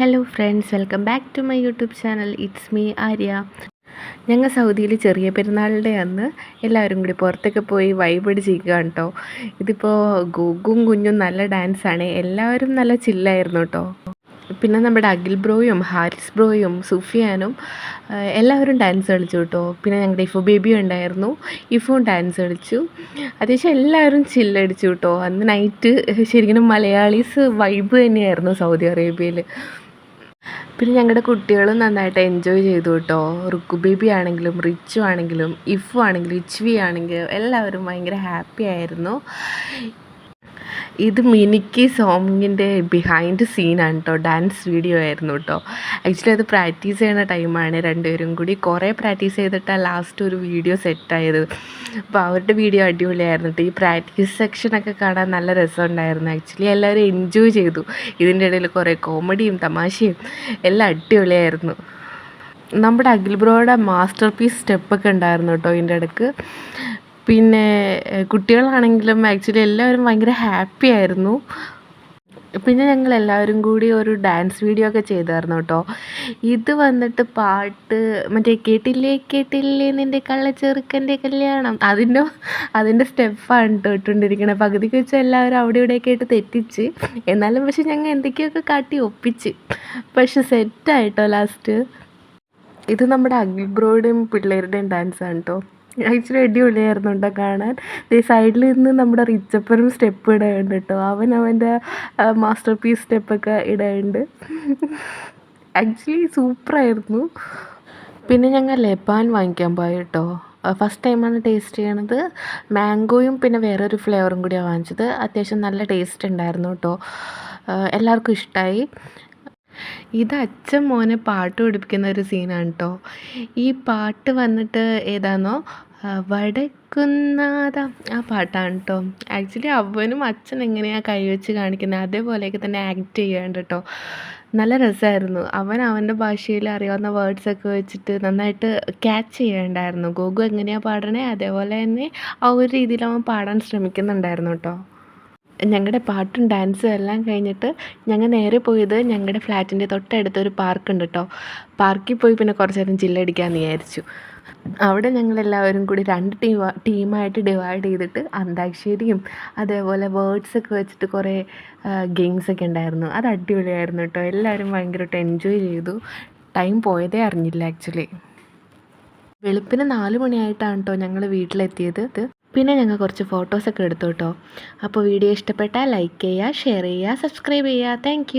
Hello friends, welcome back to my YouTube channel. It's me Arya. ഞങ്ങൾ സൗദിയിൽ ചെറിയ പെരുന്നാളിൻ്റെ അന്ന് എല്ലാവരും കൂടി പുറത്തൊക്കെ പോയി വൈബ് അടിച്ചിരിക്കുകയാണ് കേട്ടോ. ഇതിപ്പോൾ ഗോഗും കുഞ്ഞും നല്ല ഡാൻസാണ്, എല്ലാവരും നല്ല ചില്ലായിരുന്നു കേട്ടോ. പിന്നെ നമ്മുടെ അഖിൽ ബ്രോയും ഹാരിസ് ബ്രോയും സുഫിയാനും എല്ലാവരും ഡാൻസ് കളിച്ചു കേട്ടോ. പിന്നെ ഞങ്ങളുടെ ഇഫു ബേബിയും ഉണ്ടായിരുന്നു, ഇഫുവും ഡാൻസ് കളിച്ചു. അത്യാവശ്യം എല്ലാവരും ചില്ലടിച്ചു കേട്ടോ. അന്ന് നൈറ്റ് ശരിക്കും മലയാളീസ് വൈബ് തന്നെയായിരുന്നു സൗദി അറേബ്യയിൽ. പിന്നെ ഞങ്ങളുടെ കുട്ടികളും നന്നായിട്ട് എൻജോയ് ചെയ്തു കേട്ടോ. റുക്കു ബേബി ആണെങ്കിലും റിച്ചു ആണെങ്കിലും ഇഫു ആണെങ്കിലും ഇച്ച്വി ആണെങ്കിലും എല്ലാവരും ഭയങ്കര ഹാപ്പി ആയിരുന്നു. ഇത് മിനിക്ക് സോങ്ങിൻ്റെ ബിഹൈൻഡ് സീനാണ് കേട്ടോ, ഡാൻസ് വീഡിയോ ആയിരുന്നു കേട്ടോ. ആക്ച്വലി അത് പ്രാക്ടീസ് ചെയ്യുന്ന ടൈമാണ്, രണ്ടുപേരും കൂടി കുറേ പ്രാക്ടീസ് ചെയ്തിട്ടാണ് ലാസ്റ്റ് ഒരു വീഡിയോ സെറ്റായത്. അപ്പോൾ അവരുടെ വീഡിയോ അടിപൊളിയായിരുന്നു കേട്ടോ. ഈ പ്രാക്ടീസ് സെക്ഷനൊക്കെ കാണാൻ നല്ല രസമുണ്ടായിരുന്നു. ആക്ച്വലി എല്ലാവരും എൻജോയ് ചെയ്തു. ഇതിൻ്റെ ഇടയിൽ കുറേ കോമഡിയും തമാശയും എല്ലാം അടിപൊളിയായിരുന്നു. നമ്മുടെ അഖിൽ ബ്രോയുടെ മാസ്റ്റർ പീസ് സ്റ്റെപ്പൊക്കെ ഉണ്ടായിരുന്നു കേട്ടോ ഇതിൻ്റെ ഇടയ്ക്ക്. പിന്നെ കുട്ടികളാണെങ്കിലും ആക്ച്വലി എല്ലാവരും ഭയങ്കര ഹാപ്പി ആയിരുന്നു. പിന്നെ ഞങ്ങൾ എല്ലാവരും കൂടി ഒരു ഡാൻസ് വീഡിയോ ഒക്കെ ചെയ്തായിരുന്നു കേട്ടോ. ഇത് വന്നിട്ട് പാട്ട് മറ്റേ കേട്ടില്ലേ കേട്ടില്ലേ നിൻ്റെ കള്ളച്ചെറുക്കൻ്റെ കല്യാണം, അതിൻ്റെ സ്റ്റെപ്പാണ് കേട്ടോ ഇട്ടുകൊണ്ടിരിക്കണത്. പകുതിക്ക് വെച്ച് എല്ലാവരും അവിടെ ഇവിടെയൊക്കെ ആയിട്ട് തെറ്റിച്ച്, എന്നാലും പക്ഷെ ഞങ്ങൾ എന്തൊക്കെയൊക്കെ കാട്ടി ഒപ്പിച്ച്, പക്ഷെ സെറ്റായിട്ടോ ലാസ്റ്റ്. ഇത് നമ്മുടെ അഖിൽ ബ്രോയുടെയും പിള്ളേരുടെയും ഡാൻസാണ് കേട്ടോ. ആക്ച്വലി അടിപൊളിയായിരുന്നു കേട്ടോ കാണാൻ. സൈഡിൽ നിന്ന് നമ്മുടെ റിച്ചപ്പനും സ്റ്റെപ്പ് ഇടുന്നുണ്ട് കേട്ടോ. അവൻ്റെ മാസ്റ്റർ പീസ് സ്റ്റെപ്പൊക്കെ ഇടുന്നുണ്ട്. ആക്ച്വലി സൂപ്പറായിരുന്നു. പിന്നെ ഞങ്ങൾ ലെബാൻ വാങ്ങിക്കാൻ പോയി കേട്ടോ. ഫസ്റ്റ് ടൈമാണ് ടേസ്റ്റ് ചെയ്യണത്. മാംഗോയും പിന്നെ വേറൊരു ഫ്ലേവറും കൂടിയാണ് വാങ്ങിച്ചത്. അത്യാവശ്യം നല്ല ടേസ്റ്റ് ഉണ്ടായിരുന്നു കേട്ടോ. എല്ലാവർക്കും ഇഷ്ടമായി. ഇത് അച്ഛൻ മോനെ പാട്ട് പഠിപ്പിക്കുന്ന ഒരു സീനാണ് കേട്ടോ. ഈ പാട്ട് വന്നിട്ട് ഏതാണോ വടക്കുന്നാഥ, ആ പാട്ടാണ് കേട്ടോ. ആക്ച്വലി അവനും അച്ഛൻ എങ്ങനെയാണ് കൈവച്ച് കാണിക്കുന്നത് അതേപോലെയൊക്കെ തന്നെ ആക്ട് ചെയ്യാണ്ട് കേട്ടോ. നല്ല രസമായിരുന്നു. അവൻ്റെ ഭാഷയിൽ അറിയാവുന്ന വേർഡ്സൊക്കെ വെച്ചിട്ട് നന്നായിട്ട് ക്യാച്ച് ചെയ്യണ്ടായിരുന്നു. ഗോഗു എങ്ങനെയാണ് പാടണേ അതേപോലെ തന്നെ ആ ഒരു രീതിയിൽ അവൻ പാടാൻ ശ്രമിക്കുന്നുണ്ടായിരുന്നു കേട്ടോ. ഞങ്ങളുടെ പാട്ടും ഡാൻസും എല്ലാം കഴിഞ്ഞിട്ട് ഞങ്ങൾ നേരെ പോയത് ഞങ്ങളുടെ ഫ്ലാറ്റിൻ്റെ തൊട്ടടുത്തൊരു പാർക്കുണ്ട് കേട്ടോ. പാർക്കിൽ പോയി പിന്നെ കുറച്ച് നേരം ചില്ലടിക്കാമെന്ന് വിചാരിച്ചു. അവിടെ ഞങ്ങളെല്ലാവരും കൂടി രണ്ട് ടീമായിട്ട് ഡിവൈഡ് ചെയ്തിട്ട് അന്താക്ഷരിയും അതേപോലെ വേർഡ്സൊക്കെ വെച്ചിട്ട് കുറേ ഗെയിംസൊക്കെ ഉണ്ടായിരുന്നു. അത് അടിപൊളിയായിരുന്നു കേട്ടോ. എല്ലാവരും ഭയങ്കരമായിട്ട് എൻജോയ് ചെയ്തു. ടൈം പോയതേ അറിഞ്ഞില്ല ആക്ച്വലി. വെളുപ്പിന് 4 മണിയായിട്ടാണ് കേട്ടോ ഞങ്ങൾ വീട്ടിലെത്തിയത്. പിന്നെ ഞങ്ങൾ കുറച്ച് ഫോട്ടോസൊക്കെ എടുത്തു കേട്ടോ. അപ്പോൾ വീഡിയോ ഇഷ്ടപ്പെട്ടാൽ ലൈക്ക് ചെയ്യുക, ഷെയർ ചെയ്യുക, സബ്സ്ക്രൈബ് ചെയ്യുക. താങ്ക്